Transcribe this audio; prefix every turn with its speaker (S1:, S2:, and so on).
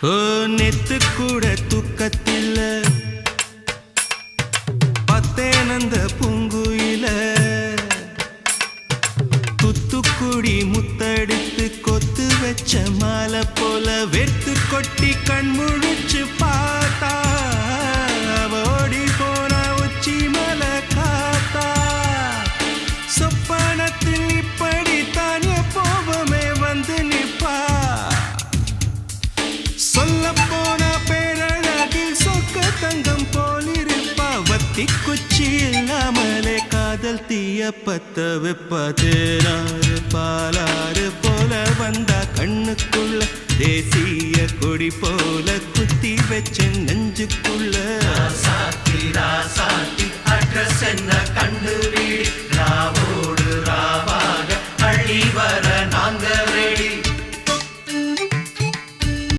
S1: ஓ நெத்து கூட தூக்கத்தில்ல பத்தேனந்த பூங்குயில துத்துக்குடி முத்தடித்து கொத்து வச்ச மாலை போல வெத்து கொட்டி கண் முழிச்சு பார்த்தா ஓடி போன உச்சி மலை காத்தா சொப்பனத்தில் இப்படித்தான் எப்போவுமே வந்து நிப்பா சொல்ல போன பேரழகில் சொக்க தங்கம் போலிருப்பா வத்தி குச்சி இல்லாமலே காதல் தீய பத்த வெப்ப தேனாறு பாலாறு போல வந்தா கண்ணுக்குள்ள தேசிய கொடி போல குத்தி வச்ச நெஞ்சுக்குள்ள
S2: ராசாத்தி அட்ரஸ் என்ன கண்டு வீடு ராவோடு ராவாக அழி வர நாங்க